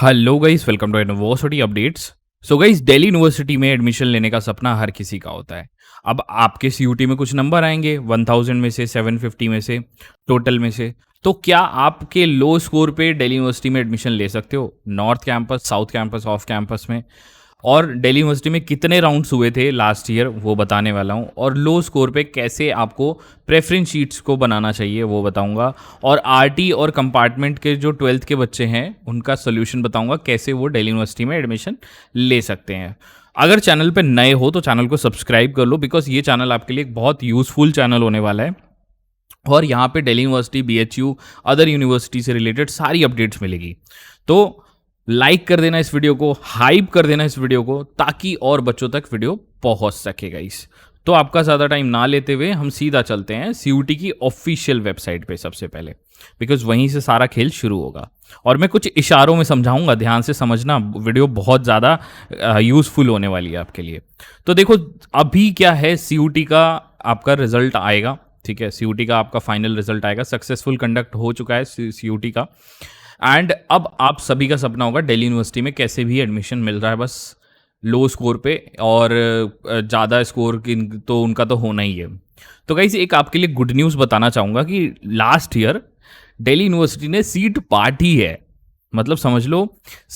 Hello guys, welcome to university updates. So guys, Delhi university में admission लेने का सपना हर किसी का होता है। अब आपके सीयूटी में कुछ नंबर आएंगे 1000 में से, 750 में से, टोटल में से। तो क्या आपके लो स्कोर पे दिल्ली यूनिवर्सिटी में एडमिशन ले सकते हो? North campus, south campus, off campus में। और दिल्ली यूनिवर्सिटी में कितने राउंड्स हुए थे लास्ट ईयर, वो बताने वाला हूँ। और लो स्कोर पे कैसे आपको प्रेफरेंस शीट्स को बनाना चाहिए, वो बताऊँगा। और आरटी और कंपार्टमेंट के जो 12th के बच्चे हैं, उनका सोल्यूशन बताऊँगा, कैसे वो दिल्ली यूनिवर्सिटी में एडमिशन ले सकते हैं। अगर चैनल पे नए हो तो चैनल को सब्सक्राइब कर लो, बिकॉज ये चैनल आपके लिए एक बहुत यूज़फुल चैनल होने वाला है। और यहाँ पे Delhi university, BHU, other university से रिलेटेड सारी अपडेट्स मिलेगी। तो लाइक कर देना इस वीडियो को, हाइप कर देना इस वीडियो को, ताकि और बच्चों तक वीडियो पहुंच सकेगा। इस तो आपका ज़्यादा टाइम ना लेते हुए हम सीधा चलते हैं सीयूटी की ऑफिशियल वेबसाइट पे सबसे पहले, बिकॉज वहीं से सारा खेल शुरू होगा। और मैं कुछ इशारों में समझाऊंगा, ध्यान से समझना, वीडियो बहुत ज़्यादा यूज़फुल होने वाली है आपके लिए। तो देखो, अभी क्या है, सीयूटी का आपका रिजल्ट आएगा। ठीक है, सीयूटी का आपका फाइनल रिजल्ट आएगा, सक्सेसफुल कंडक्ट हो चुका है सीयूटी का। एंड अब आप सभी का सपना होगा दिल्ली यूनिवर्सिटी में कैसे भी एडमिशन मिल रहा है, बस लो स्कोर पे। और ज़्यादा स्कोर की तो उनका तो होना ही है। तो गाइस, एक आपके लिए गुड न्यूज़ बताना चाहूँगा कि लास्ट ईयर दिल्ली यूनिवर्सिटी ने सीट बांटी है। मतलब समझ लो,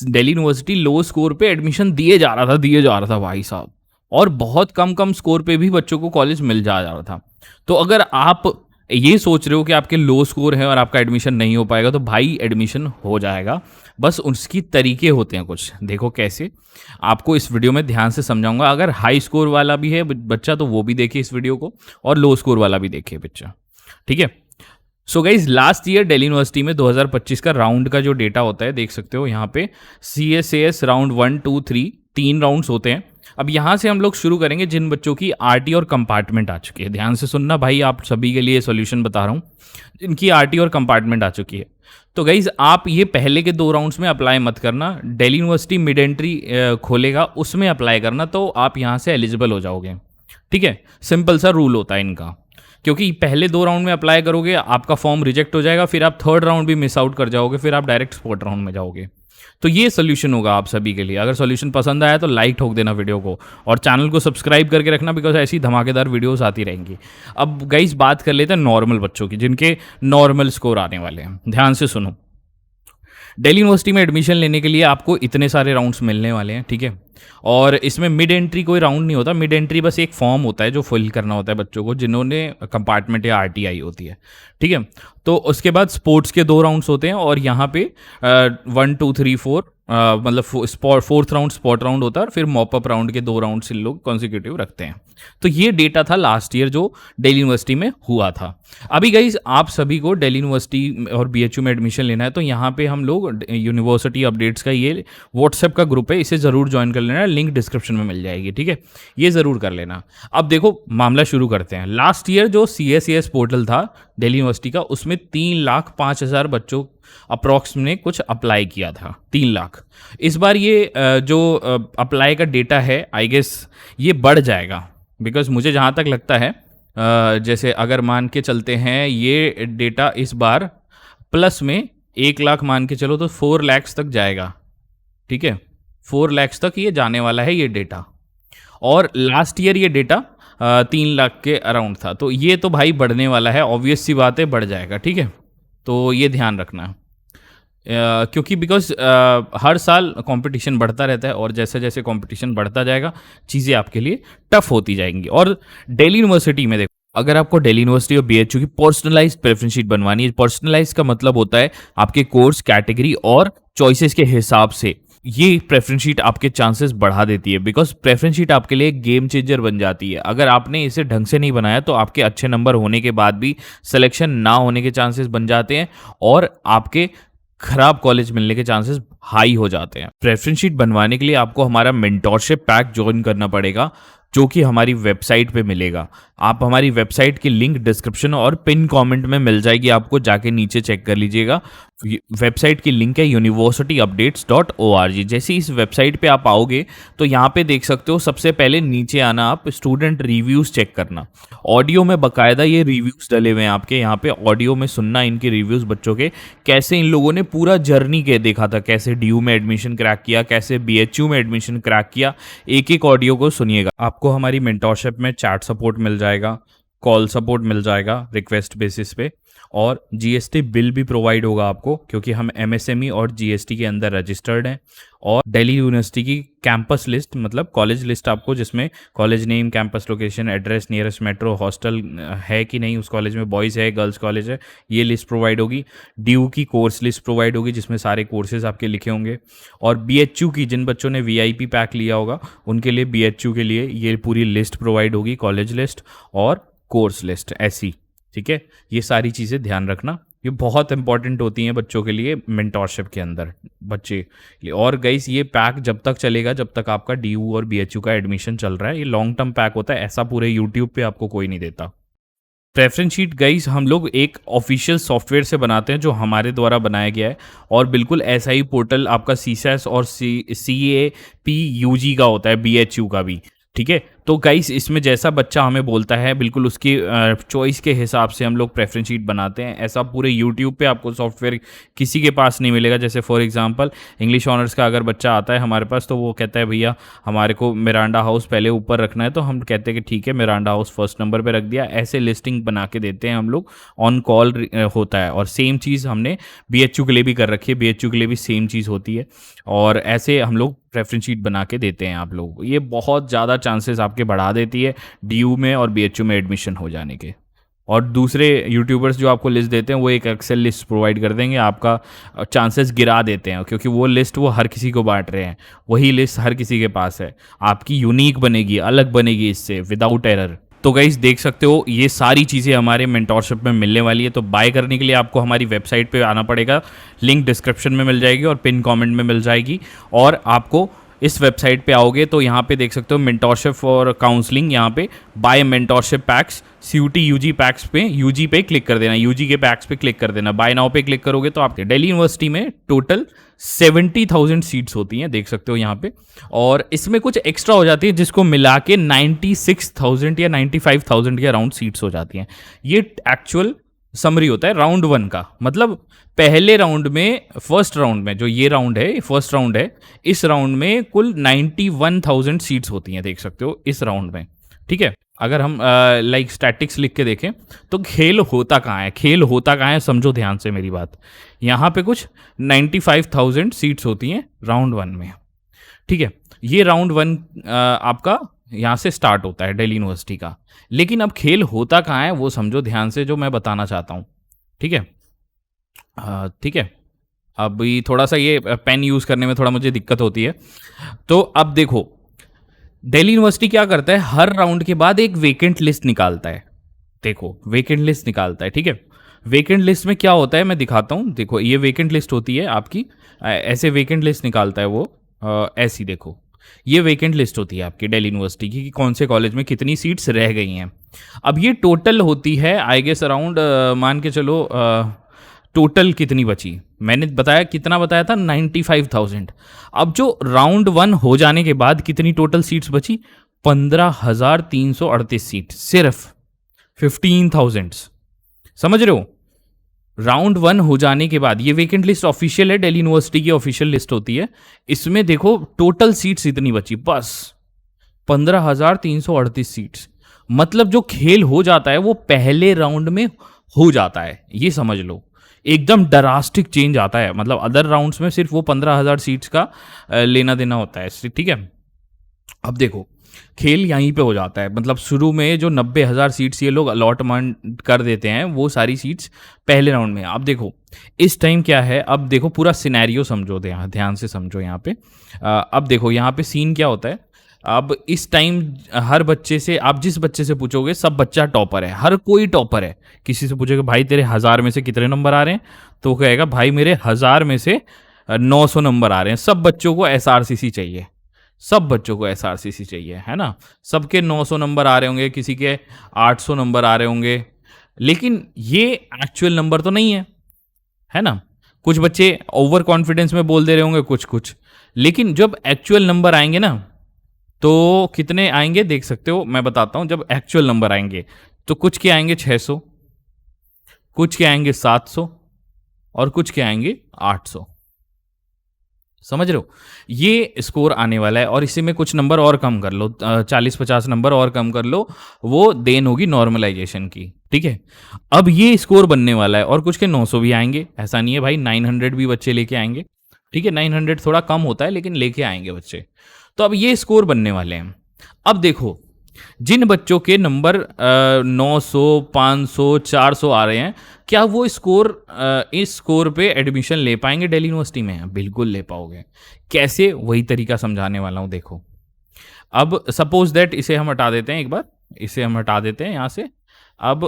दिल्ली यूनिवर्सिटी लो स्कोर पे एडमिशन दिए जा रहा था भाई साहब। और बहुत कम कम स्कोर पे भी बच्चों को कॉलेज मिल जा रहा था। तो अगर आप ये सोच रहे हो कि आपके लो स्कोर है और आपका एडमिशन नहीं हो पाएगा, तो भाई एडमिशन हो जाएगा। बस उसकी तरीके होते हैं कुछ, देखो कैसे। आपको इस वीडियो में ध्यान से समझाऊंगा। अगर हाई स्कोर वाला भी है बच्चा तो वो भी देखे इस वीडियो को, और लो स्कोर वाला भी देखे बच्चा। ठीक है। So guys, last year Delhi university में 2025 का राउंड का जो डेटा होता है, देख सकते हो यहाँ पे। CSAS राउंड 1, 2, 3, 3 राउंड्स होते हैं। अब यहाँ से हम लोग शुरू करेंगे जिन बच्चों की आरटी और कंपार्टमेंट आ चुकी है। ध्यान से सुनना भाई, आप सभी के लिए सॉल्यूशन बता रहा हूँ। जिनकी आरटी और कंपार्टमेंट आ चुकी है, तो गाइज आप ये पहले के 2 राउंड्स में अप्लाई मत करना। दिल्ली यूनिवर्सिटी मिड एंट्री खोलेगा, उसमें अप्लाई करना, तो आप यहाँ से एलिजिबल हो जाओगे। ठीक है, सिंपल सा रूल होता है इनका। क्योंकि पहले 2 राउंड में अप्लाई करोगे, आपका फॉर्म रिजेक्ट हो जाएगा, फिर आप 3rd राउंड भी मिस आउट कर जाओगे, फिर आप डायरेक्ट 4th राउंड में जाओगे। तो ये सोल्यूशन होगा आप सभी के लिए। अगर सोल्यूशन पसंद आया तो लाइक ठोक देना वीडियो को, और चैनल को सब्सक्राइब करके रखना, बिकॉज ऐसी धमाकेदार वीडियोस आती रहेंगी। अब गाइस, बात कर लेते हैं नॉर्मल बच्चों की, जिनके नॉर्मल स्कोर आने वाले हैं। ध्यान से सुनो, दिल्ली यूनिवर्सिटी में एडमिशन लेने के लिए आपको इतने सारे राउंड्स मिलने वाले हैं। ठीक है, और इसमें मिड एंट्री कोई राउंड नहीं होता। मिड एंट्री बस एक फॉर्म होता है जो फिल करना होता है बच्चों को, जिन्होंने कंपार्टमेंट या आरटीआई होती है। ठीक है, तो उसके बाद स्पोर्ट्स के 2 राउंड्स होते हैं, और यहाँ पे 1, 2, 3, 4, मतलब 4th राउंड स्पॉट राउंड होता है, और फिर मॉपअप राउंड के 2 राउंड्स इन लोग कॉन्सिक्यूटिव रखते हैं। तो ये डेटा था लास्ट ईयर जो दिल्ली यूनिवर्सिटी में हुआ था। अभी गाइज, आप सभी को दिल्ली यूनिवर्सिटी और बीएचयू में एडमिशन लेना है, तो यहाँ पे हम लोग यूनिवर्सिटी अपडेट्स का ये व्हाट्सएप का ग्रुप है, इसे ज़रूर ज्वाइन कर लेना। लिंक डिस्क्रिप्शन में मिल जाएगी। ठीक है, ये ज़रूर कर लेना। अब देखो, मामला शुरू करते हैं। लास्ट ईयर जो CSAS पोर्टल था दिल्ली यूनिवर्सिटी का, उसमें 3,05,000 बच्चों अप्रॉक्स ने कुछ अप्लाई किया था। 3 लाख। इस बार ये जो अप्लाई का डेटा है, आई गेस ये बढ़ जाएगा, बिकॉज मुझे जहाँ तक लगता है, जैसे अगर मान के चलते हैं, ये डेटा इस बार प्लस में 1 लाख मान के चलो, तो 4 लाख तक जाएगा। ठीक है, 4 लाख तक ये जाने वाला है ये डेटा। और लास्ट ईयर ये डेटा 3 लाख के अराउंड था। तो ये तो भाई बढ़ने वाला है, ऑब्वियस सी बात है, बढ़ जाएगा। ठीक है, तो ये ध्यान रखना। क्योंकि बिकॉज हर साल कंपटीशन बढ़ता रहता है, और जैसे जैसे कंपटीशन बढ़ता जाएगा, चीज़ें आपके लिए टफ होती जाएंगी। और दिल्ली यूनिवर्सिटी में देखो, अगर आपको दिल्ली यूनिवर्सिटी और बीएचयू की पर्सनलाइज्ड प्रेफरेंस शीट बनवानी है, पर्सनलाइज का मतलब होता है आपके कोर्स, कैटेगरी और चॉइसेस के हिसाब से ये प्रेफरेंस शीट आपके चांसेस बढ़ा देती है। बिकॉज प्रेफरेंस शीट आपके लिए एक गेम चेंजर बन जाती है। अगर आपने इसे ढंग से नहीं बनाया, तो आपके अच्छे नंबर होने के बाद भी सिलेक्शन ना होने के चांसेस बन जाते हैं, और आपके खराब कॉलेज मिलने के चांसेस हाई हो जाते हैं। प्रेफरेंस शीट बनवाने के लिए आपको हमारा मेंटोरशिप पैक ज्वाइन करना पड़ेगा, जो कि हमारी वेबसाइट पे मिलेगा। आप हमारी वेबसाइट की लिंक डिस्क्रिप्शन और पिन कमेंट में मिल जाएगी, आपको जाके नीचे चेक कर लीजिएगा। वेबसाइट की लिंक है universityupdates.org। जैसे इस वेबसाइट पे आप आओगे तो यहाँ पे देख सकते हो, सबसे पहले नीचे आना, आप स्टूडेंट रिव्यूज़ चेक करना। ऑडियो में बकायदा ये रिव्यूज़ डले हुए हैं आपके, यहाँ पे ऑडियो में सुनना इनके रिव्यूज़ बच्चों के, कैसे इन लोगों ने पूरा जर्नी के देखा था, कैसे DU में एडमिशन क्रैक किया, कैसे BHU में एडमिशन क्रैक किया। एक एक ऑडियो को सुनिएगा। आपको हमारी मेंटोरशिप में चैट सपोर्ट मिल जाएगा, कॉल सपोर्ट मिल जाएगा रिक्वेस्ट बेसिस पे, और GST बिल भी प्रोवाइड होगा आपको, क्योंकि हम MSME और GST के अंदर रजिस्टर्ड हैं। और दिल्ली यूनिवर्सिटी की कैंपस लिस्ट, मतलब कॉलेज लिस्ट आपको, जिसमें college name, campus location, address, nearest metro, hostel है कि नहीं उस कॉलेज में, बॉयज़ है, गर्ल्स कॉलेज है, ये लिस्ट प्रोवाइड होगी। DU की कोर्स लिस्ट प्रोवाइड होगी, जिसमें सारे कोर्सेज आपके लिखे होंगे। और BHU की, जिन बच्चों ने VIP पैक लिया होगा उनके लिए, BHU के लिए ये पूरी लिस्ट प्रोवाइड होगी, कॉलेज लिस्ट और कोर्स लिस्ट ऐसी। ठीक है, ये सारी चीज़ें ध्यान रखना, ये बहुत इंपॉर्टेंट होती हैं बच्चों के लिए मेंटोरशिप के अंदर, बच्चे के लिए। और गाइस, ये पैक जब तक चलेगा जब तक आपका DU और BHU का एडमिशन चल रहा है। ये लॉन्ग टर्म पैक होता है, ऐसा पूरे यूट्यूब पे आपको कोई नहीं देता। प्रेफरेंस शीट गाइस हम लोग एक ऑफिशियल सॉफ्टवेयर से बनाते हैं, जो हमारे द्वारा बनाया गया है, और बिल्कुल ऐसा ही पोर्टल आपका CSAS और CAPUG का होता है, BHU का भी। ठीक है, तो गाइस इसमें जैसा बच्चा हमें बोलता है, बिल्कुल उसकी चॉइस के हिसाब से हम लोग प्रेफरेंस शीट बनाते हैं। ऐसा पूरे यूट्यूब पे आपको सॉफ्टवेयर किसी के पास नहीं मिलेगा। जैसे फॉर एग्जांपल इंग्लिश ऑनर्स का अगर बच्चा आता है हमारे पास, तो वो कहता है भैया हमारे को मिरांडा हाउस पहले ऊपर रखना है, तो हम कहते हैं कि ठीक है, मिरांडा हाउस फर्स्ट नंबर पर रख दिया। ऐसे लिस्टिंग बना के देते हैं हम लोग, ऑन कॉल होता है। और सेम चीज़ हमने BHU के लिए भी कर रखी है, BHU के लिए भी सेम चीज़ होती है। और ऐसे हम लोग प्रेफरेंस शीट बना के देते हैं आप लोग। ये बहुत ज़्यादा चांसेस आपके बढ़ा देती है DU में और BHU में एडमिशन हो जाने के। और दूसरे यूट्यूबर्स जो आपको लिस्ट देते हैं, वो एक एक्सेल लिस्ट प्रोवाइड कर देंगे, आपका चांसेस गिरा देते हैं, क्योंकि वो लिस्ट वो हर किसी को बांट रहे हैं, वही लिस्ट हर किसी के पास है। आपकी यूनिक बनेगी, अलग बनेगी इससे, विदाउट एरर। तो गाइस देख सकते हो, ये सारी चीज़ें हमारे मेंटोरशिप में मिलने वाली है। तो बाय करने के लिए आपको हमारी वेबसाइट पे आना पड़ेगा, लिंक डिस्क्रिप्शन में मिल जाएगी और पिन कमेंट में मिल जाएगी। और आपको इस वेबसाइट पे आओगे तो यहाँ पे देख सकते हो मेंटोरशिप और काउंसलिंग, यहाँ पे buy mentorship packs, CUT UG packs पे, UG पे क्लिक कर देना, UG के पैक्स पे क्लिक कर देना। बाय नाउ पे क्लिक करोगे तो आपके दिल्ली यूनिवर्सिटी में टोटल 70,000 सीट्स होती हैं, देख सकते हो यहाँ पे। और इसमें कुछ एक्स्ट्रा हो जाती है, जिसको मिला के 96,000 या 95,000 के अराउंड सीट्स हो जाती हैं। ये एक्चुअल समरी होता है राउंड 1 का, मतलब पहले राउंड में, फर्स्ट राउंड में, जो ये राउंड है, फर्स्ट राउंड है, इस राउंड में कुल 91,000 सीट्स होती हैं, देख सकते हो इस राउंड में। ठीक है, अगर हम लाइक स्टैटिक्स लिख के देखें तो खेल होता कहाँ है, खेल होता कहाँ है, समझो ध्यान से मेरी बात। यहाँ पे कुछ 95,000 सीट्स होती हैं राउंड 1 में। ठीक है, ये राउंड 1 आपका यहाँ से स्टार्ट होता है दिल्ली यूनिवर्सिटी का। लेकिन अब खेल होता कहाँ है वो समझो ध्यान से, जो मैं बताना चाहता हूँ। ठीक है, ठीक है, अभी थोड़ा सा ये पेन यूज़ करने में थोड़ा मुझे दिक्कत होती है। तो अब देखो, दिल्ली यूनिवर्सिटी क्या करता है, हर राउंड के बाद एक वेकेंट लिस्ट निकालता है। देखो, वेकेंट लिस्ट निकालता है। ठीक है, वेकेंट लिस्ट में क्या होता है मैं दिखाता हूँ। देखो, ये वेकेंट लिस्ट होती है आपकी, ऐसे वेकेंट लिस्ट निकालता है वो, ऐसी देखो, ये वेकेंट लिस्ट होती है आपकी दिल्ली यूनिवर्सिटी की, कि कौन से कॉलेज में कितनी सीट्स रह गई हैं। अब ये टोटल होती है, आई गेस अराउंड, मान के चलो टोटल कितनी बची, मैंने बताया कितना बताया था, 95,000। अब जो राउंड 1 हो जाने के बाद कितनी टोटल सीट्स बची, 15,338 सीट, सिर्फ 15,000। समझ रहे हो, राउंड 1 हो जाने के बाद, ये वेकेंट लिस्ट ऑफिशियल है, दिल्ली यूनिवर्सिटी की ऑफिशियल लिस्ट होती है। इसमें देखो टोटल सीट्स इतनी बची, बस 15,338 सीट्स। मतलब जो खेल हो जाता है वो पहले राउंड में हो जाता है, ये समझ लो। एकदम ड्रास्टिक चेंज आता है, मतलब अदर राउंड्स में सिर्फ वो 15,000 सीट्स का लेना देना होता है। ठीक है, अब देखो खेल यहीं पे हो जाता है, मतलब शुरू में जो 90,000 सीट्स ये लोग अलॉटमेंट कर देते हैं, वो सारी सीट्स पहले राउंड में। अब देखो इस टाइम क्या है, अब देखो पूरा सिनेरियो समझो, ध्यान से समझो यहाँ पे। अब देखो यहाँ पे सीन क्या होता है। अब इस टाइम हर बच्चे से, आप जिस बच्चे से पूछोगे, सब बच्चा टॉपर है, हर कोई टॉपर है। किसी से पूछोगे भाई तेरे 1000 में से कितने नंबर आ रहे हैं, तो वो कहेगा भाई मेरे 1000 में से 900 नंबर आ रहे हैं। सब बच्चों को SRCC चाहिए, सब बच्चों को SRCC चाहिए, है ना। सबके 900 नंबर आ रहे होंगे, किसी के 800 नंबर आ रहे होंगे, लेकिन ये एक्चुअल नंबर तो नहीं है, है ना। कुछ बच्चे ओवर कॉन्फिडेंस में बोल दे रहे होंगे कुछ कुछ, लेकिन जब एक्चुअल नंबर आएंगे ना तो कितने आएंगे देख सकते हो, मैं बताता हूं। जब एक्चुअल नंबर आएंगे तो कुछ के आएंगे 600, कुछ के आएंगे 700 और कुछ के आएंगे 800। समझ रहे हो, ये स्कोर आने वाला है। और इसी में कुछ नंबर और कम कर लो, 40-50 नंबर और कम कर लो, वो देन होगी नॉर्मलाइजेशन की। ठीक है, अब ये स्कोर बनने वाला है और कुछ के 900 भी आएंगे, ऐसा नहीं है भाई, 900 भी बच्चे लेके आएंगे। ठीक है, 900 थोड़ा कम होता है लेकिन लेके आएंगे बच्चे। तो अब ये स्कोर बनने वाले हैं। अब देखो, जिन बच्चों के नंबर 900, 500, 400 आ रहे हैं, क्या वो स्कोर इस स्कोर पे एडमिशन ले पाएंगे दिल्ली यूनिवर्सिटी में? बिल्कुल ले पाओगे। कैसे, वही तरीका समझाने वाला हूँ। देखो, अब सपोज दैट इसे हम हटा देते हैं, एक बार इसे हम हटा देते हैं यहाँ से। अब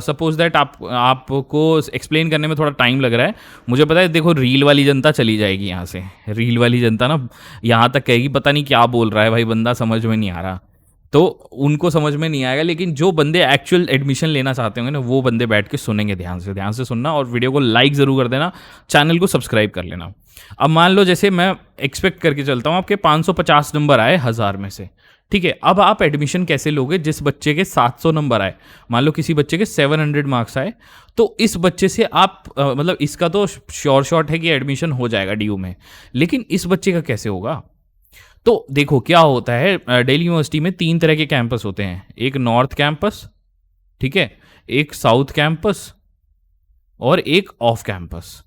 सपोज दैट आपको एक्सप्लेन करने में थोड़ा टाइम लग रहा है, मुझे पता है। देखो, रील वाली जनता चली जाएगी यहाँ से, रील वाली जनता ना यहाँ तक कहेगी पता नहीं क्या बोल रहा है भाई बंदा, समझ में नहीं आ रहा, तो उनको समझ में नहीं आएगा। लेकिन जो बंदे एक्चुअल एडमिशन लेना चाहते होंगे ना, वो बंदे बैठ के सुनेंगे, ध्यान से सुनना, और वीडियो को लाइक ज़रूर कर देना, चैनल को सब्सक्राइब कर लेना। अब मान लो जैसे मैं एक्सपेक्ट करके चलता हूँ आपके 550 नंबर आए 1000 में से। ठीक है, अब आप एडमिशन कैसे लोगे? जिस बच्चे के 700 नंबर आए, मान लो किसी बच्चे के 700 मार्क्स आए, तो इस बच्चे से आप मतलब इसका तो श्योर शॉट है कि एडमिशन हो जाएगा डीयू में, लेकिन इस बच्चे का कैसे होगा? तो देखो क्या होता है, दिल्ली यूनिवर्सिटी में 3 तरह के कैंपस होते हैं। एक नॉर्थ कैंपस, ठीक है, एक साउथ कैंपस और एक ऑफ कैंपस।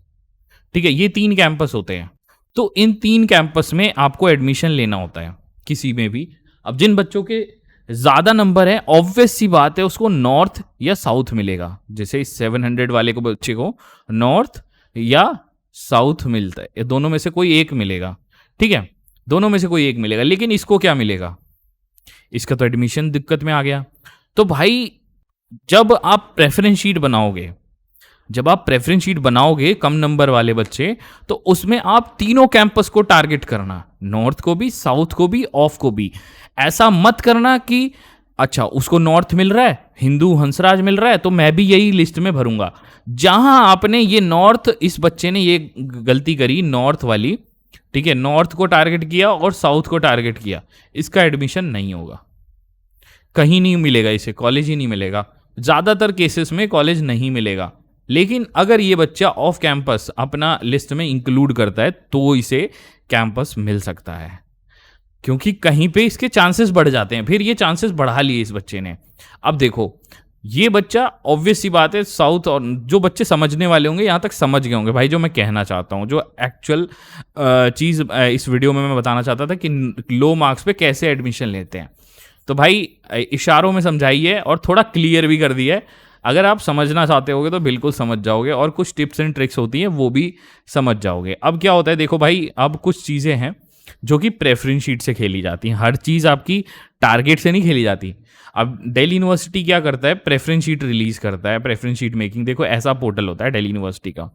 ठीक है, ये 3 कैंपस होते हैं। तो इन 3 कैंपस में आपको एडमिशन लेना होता है किसी में भी। अब जिन बच्चों के ज़्यादा नंबर है, ऑब्वियस सी बात है, उसको नॉर्थ या साउथ मिलेगा। जैसे इस 700 वाले को बच्चे को नॉर्थ या साउथ मिलता है, ये दोनों में से कोई एक मिलेगा। ठीक है, दोनों में से कोई एक मिलेगा। लेकिन इसको क्या मिलेगा? इसका तो एडमिशन दिक्कत में आ गया। तो भाई जब आप प्रेफरेंस शीट बनाओगे, कम नंबर वाले बच्चे, तो उसमें आप तीनों कैंपस को टारगेट करना, नॉर्थ को भी, साउथ को भी, ऑफ को भी। ऐसा मत करना कि अच्छा उसको नॉर्थ मिल रहा है, हिंदू हंसराज मिल रहा है, तो मैं भी यही लिस्ट में भरूंगा। जहां आपने ये नॉर्थ, इस बच्चे ने ये गलती करी नॉर्थ वाली, ठीक है, नॉर्थ को टारगेट किया और साउथ को टारगेट किया, इसका एडमिशन नहीं होगा, कहीं नहीं मिलेगा, इसे कॉलेज ही नहीं मिलेगा। ज्यादातर केसेस में कॉलेज नहीं मिलेगा। लेकिन अगर ये बच्चा ऑफ कैंपस अपना लिस्ट में इंक्लूड करता है तो इसे कैंपस मिल सकता है, क्योंकि कहीं पे इसके चांसेस बढ़ जाते हैं। फिर ये चांसेस बढ़ा लिए इस बच्चे ने। अब देखो, ये बच्चा ऑब्वियस सी बात है साउथ, और जो बच्चे समझने वाले होंगे यहाँ तक समझ गए होंगे भाई जो मैं कहना चाहता हूँ, जो एक्चुअल चीज़ इस वीडियो में मैं बताना चाहता था कि लो मार्क्स पे कैसे एडमिशन लेते हैं। तो भाई इशारों में समझाइए और थोड़ा क्लियर भी कर दिया है। अगर आप समझना चाहते होगे तो बिल्कुल समझ जाओगे, और कुछ टिप्स एंड ट्रिक्स होती हैं वो भी समझ जाओगे। अब क्या होता है, देखो भाई, अब कुछ चीज़ें हैं जो कि प्रेफरेंस शीट से खेली जाती हैं। हर चीज़ आपकी टारगेट से नहीं खेली जाती। अब दिल्ली यूनिवर्सिटी क्या करता है, प्रेफरेंस शीट रिलीज करता है, प्रेफरेंस शीट मेकिंग। देखो ऐसा पोर्टल होता है दिल्ली यूनिवर्सिटी का,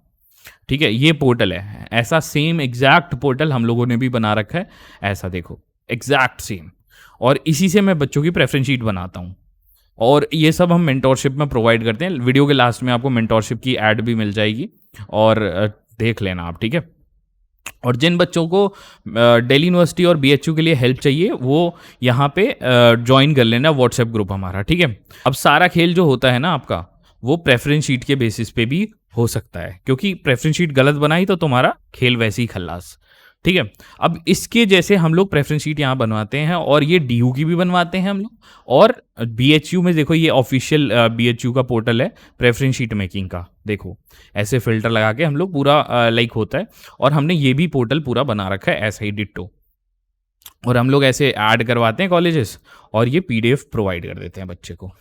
ठीक है, ये पोर्टल है, ऐसा सेम एग्जैक्ट पोर्टल हम लोगों ने भी बना रखा है, ऐसा देखो एग्जैक्ट सेम। और इसी से मैं बच्चों की प्रेफरेंस शीट बनाता हूँ, और ये सब हम मेंटोरशिप में प्रोवाइड करते हैं। वीडियो के लास्ट में आपको मेंटोरशिप की ऐड भी मिल जाएगी, और देख लेना आप, ठीक है। और जिन बच्चों को दिल्ली यूनिवर्सिटी और बीएचयू के लिए हेल्प चाहिए, वो यहाँ पे ज्वाइन कर लेना व्हाट्सएप ग्रुप हमारा, ठीक है। अब सारा खेल जो होता है ना आपका, वो प्रेफरेंस शीट के बेसिस पे भी हो सकता है, क्योंकि प्रेफरेंस शीट गलत बनाई तो तुम्हारा खेल वैसे ही खल्लास, ठीक है। अब इसके जैसे हम लोग प्रेफरेंस शीट यहाँ बनवाते हैं, और ये डीयू की भी बनवाते हैं हम लोग। और बीएचयू में देखो, ये ऑफिशियल बीएचयू का पोर्टल है प्रेफरेंस शीट मेकिंग का। देखो ऐसे फिल्टर लगा के हम लोग पूरा लाइक होता है, और हमने ये भी पोर्टल पूरा बना रखा है ऐसा ही डिट्टो। और हम लोग ऐसे ऐड करवाते हैं कॉलेजेस, और ये पीडीएफ प्रोवाइड कर देते हैं बच्चे को।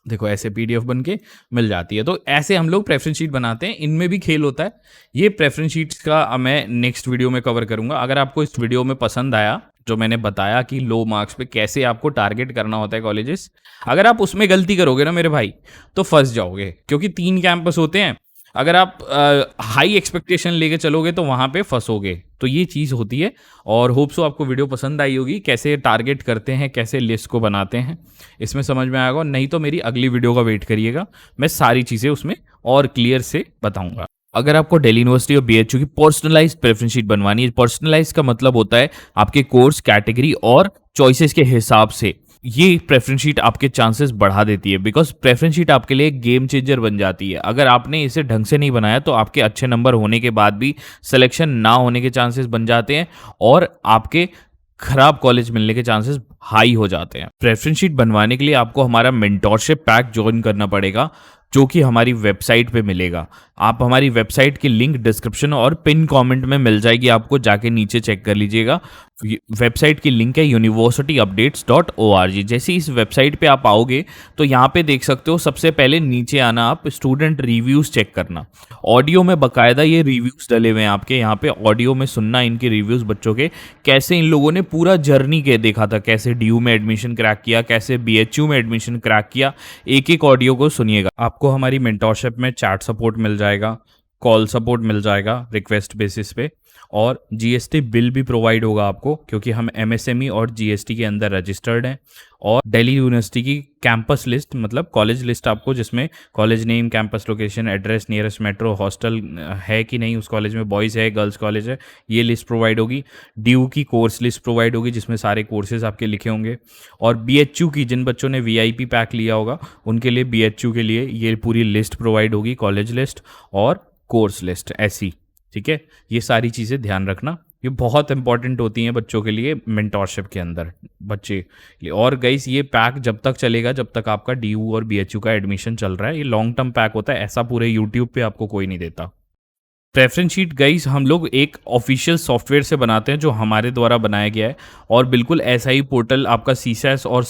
देखो ऐसे पीडीएफ बन के मिल जाती है। तो ऐसे हम लोग प्रेफरेंस शीट बनाते हैं, इनमें भी खेल होता है। ये प्रेफरेंस शीट्स का मैं नेक्स्ट वीडियो में कवर करूंगा। अगर आपको इस वीडियो में पसंद आया जो मैंने बताया कि लो मार्क्स पे कैसे आपको टारगेट करना होता है कॉलेजेस, अगर आप उसमें गलती करोगे ना मेरे भाई, तो फंस जाओगे, क्योंकि 3 कैंपस होते हैं। अगर आप हाई एक्सपेक्टेशन लेके चलोगे तो वहाँ पे फंसोगे। तो ये चीज़ होती है। और होप सो आपको वीडियो पसंद आई होगी, कैसे टारगेट करते हैं, कैसे लिस्ट को बनाते हैं, इसमें समझ में आएगा। नहीं तो मेरी अगली वीडियो का वेट करिएगा, मैं सारी चीज़ें उसमें और क्लियर से बताऊंगा। अगर आपको दिल्ली यूनिवर्सिटी और बीएचयू की पर्सनलाइज्ड प्रेफरेंस शीट बनवानी है, पर्सनलाइज्ड का मतलब होता है आपके कोर्स, कैटेगरी और चॉइसेस के हिसाब से ये प्रेफरेंस शीट आपके चांसेस बढ़ा देती है, बिकॉज प्रेफरेंस शीट आपके लिए एक गेम चेंजर बन जाती है। अगर आपने इसे ढंग से नहीं बनाया तो आपके अच्छे नंबर होने के बाद भी सिलेक्शन ना होने के चांसेस बन जाते हैं और आपके खराब कॉलेज मिलने के चांसेस हाई हो जाते हैं। प्रेफरेंस शीट बनवाने के लिए आपको हमारा मेंटोरशिप पैक ज्वाइन करना पड़ेगा, जो कि हमारी वेबसाइट पे मिलेगा। आप हमारी वेबसाइट की लिंक डिस्क्रिप्शन और पिन कमेंट में मिल जाएगी, आपको जाके नीचे चेक कर लीजिएगा। वेबसाइट की लिंक है universityupdates.org। जैसे इस वेबसाइट पे आप आओगे तो यहाँ पे देख सकते हो, सबसे पहले नीचे आना, आप स्टूडेंट रिव्यूज़ चेक करना। ऑडियो में बकायदा ये रिव्यूज़ डले हुए हैं आपके, यहाँ पे ऑडियो में सुनना इनके रिव्यूज़ बच्चों के, कैसे इन लोगों ने पूरा जर्नी के देखा था, कैसे DU में एडमिशन क्रैक किया, कैसे BHU में एडमिशन क्रैक किया। एक एक ऑडियो को सुनिएगा। आपको हमारी मेंटोरशिप में चैट सपोर्ट मिल जाएगा, कॉल सपोर्ट मिल जाएगा रिक्वेस्ट बेसिस पे, और GST बिल भी प्रोवाइड होगा आपको, क्योंकि हम MSME और GST के अंदर रजिस्टर्ड हैं। और दिल्ली यूनिवर्सिटी की कैंपस लिस्ट, मतलब कॉलेज लिस्ट आपको, जिसमें college name, campus location, address, nearest metro, hostel है कि नहीं उस कॉलेज में, बॉयज़ है, गर्ल्स कॉलेज है, ये लिस्ट प्रोवाइड होगी। DU की कोर्स लिस्ट प्रोवाइड होगी, जिसमें सारे कोर्सेज आपके लिखे होंगे। और BHU की, जिन बच्चों ने VIP पैक लिया होगा उनके लिए, BHU के लिए ये पूरी लिस्ट प्रोवाइड होगी, कॉलेज लिस्ट और कोर्स लिस्ट ऐसी। ठीक है, ये सारी चीज़ें ध्यान रखना, ये बहुत इंपॉर्टेंट होती हैं बच्चों के लिए मेंटोरशिप के अंदर बच्चे। और गाइस, ये पैक जब तक चलेगा जब तक आपका DU और BHU का एडमिशन चल रहा है। ये लॉन्ग टर्म पैक होता है, ऐसा पूरे यूट्यूब पे आपको कोई नहीं देता। प्रेफरेंस शीट गाइस हम लोग एक ऑफिशियल सॉफ्टवेयर से बनाते हैं, जो हमारे द्वारा बनाया गया है, और बिल्कुल ऐसा ही पोर्टल आपका CSAS और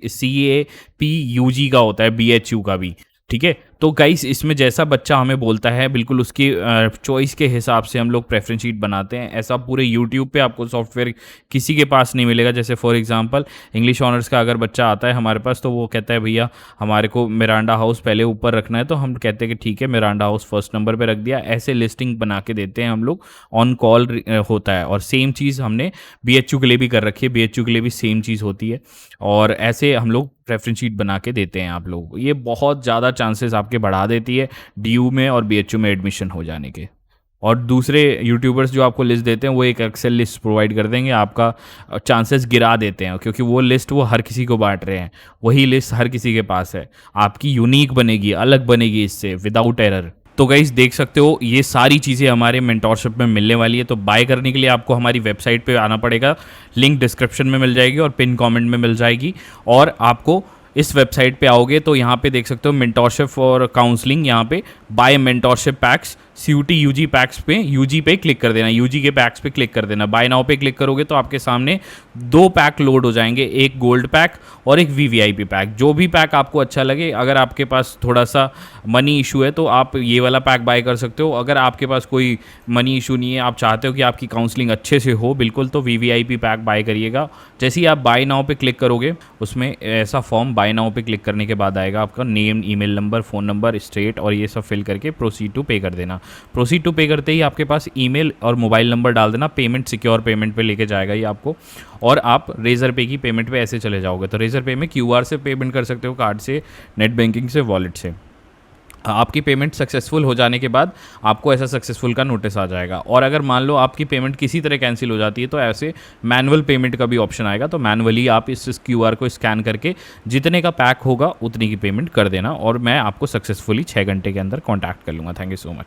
CAPUG का होता है, BHU का भी। ठीक है, तो गाइस इसमें जैसा बच्चा हमें बोलता है, बिल्कुल उसकी चॉइस के हिसाब से हम लोग प्रेफरेंस शीट बनाते हैं। ऐसा पूरे यूट्यूब पे आपको सॉफ्टवेयर किसी के पास नहीं मिलेगा। जैसे फॉर एग्जांपल इंग्लिश ऑनर्स का अगर बच्चा आता है हमारे पास, तो वो कहता है भैया हमारे को मिरांडा हाउस पहले ऊपर रखना है, तो हम कहते हैं कि ठीक है, मिरांडा हाउस फर्स्ट नंबर पर रख दिया। ऐसे लिस्टिंग बना के देते हैं हम लोग, ऑन कॉल होता है। और सेम चीज़ हमने BHU के लिए भी कर रखी है, BHU के लिए भी सेम चीज़ होती है। और ऐसे हम लोग प्रेफरेंस शीट बना के देते हैं आप लोगों को। ये बहुत ज़्यादा चांसेस आपके बढ़ा देती है DU में और BHU में एडमिशन हो जाने के। और दूसरे यूट्यूबर्स जो आपको लिस्ट देते हैं, वो एक एक्सेल लिस्ट प्रोवाइड कर देंगे, आपका चांसेस गिरा देते हैं, क्योंकि वो लिस्ट वो हर किसी को बांट रहे हैं, वही लिस्ट हर किसी के पास है। आपकी यूनिक बनेगी, अलग बनेगी इससे, विदाउट एरर। तो गाइस देख सकते हो, ये सारी चीज़ें हमारे मेंटोरशिप में मिलने वाली है। तो बाय करने के लिए आपको हमारी वेबसाइट पे आना पड़ेगा, लिंक डिस्क्रिप्शन में मिल जाएगी और पिन कमेंट में मिल जाएगी। और आपको इस वेबसाइट पे आओगे तो यहाँ पे देख सकते हो मेंटोरशिप फॉर काउंसलिंग, यहाँ पे buy mentorship packs, CUT UG packs पे, UG पे क्लिक कर देना, UG के पैक्स पे क्लिक कर देना। बाय नाउ पे क्लिक करोगे तो आपके सामने 2 पैक लोड हो जाएंगे, एक गोल्ड पैक और एक VVIP पैक। जो भी पैक आपको अच्छा लगे, अगर आपके पास थोड़ा सा मनी इशू है तो आप ये वाला पैक बाय कर सकते हो। अगर आपके पास कोई मनी इशू नहीं है, आप चाहते हो कि आपकी काउंसलिंग अच्छे से हो बिल्कुल, तो VVIP पैक बाय करिएगा। जैसे ही आप बाय नाउ पे क्लिक करोगे, उसमें ऐसा फॉर्म बाय नाउ पे क्लिक करने के बाद आएगा, आपका name, email number, phone number, state और ये सब फिल करके प्रोसीड टू पे कर देना। प्रोसीड टू पे करते ही आपके पास ईमेल और मोबाइल नंबर डाल देना। पेमेंट सिक्योर पेमेंट पे लेके जाएगा ये आपको, और आप रेजर पे की पेमेंट पे ऐसे चले जाओगे। तो रेजर पे में QR से पेमेंट कर सकते हो, कार्ड से, नेट बैंकिंग से, वॉलेट से। आपकी पेमेंट सक्सेसफुल हो जाने के बाद आपको ऐसा सक्सेसफुल का नोटिस आ जाएगा। और अगर मान लो आपकी पेमेंट किसी तरह कैंसिल हो जाती है, तो ऐसे मैनुअल पेमेंट का भी ऑप्शन आएगा। तो मैनुअली आप इस QR को स्कैन करके जितने का पैक होगा उतनी की पेमेंट कर देना, और मैं आपको सक्सेसफुली 6 घंटे के अंदर कॉन्टैक्ट कर लूँगा। Thank you so much.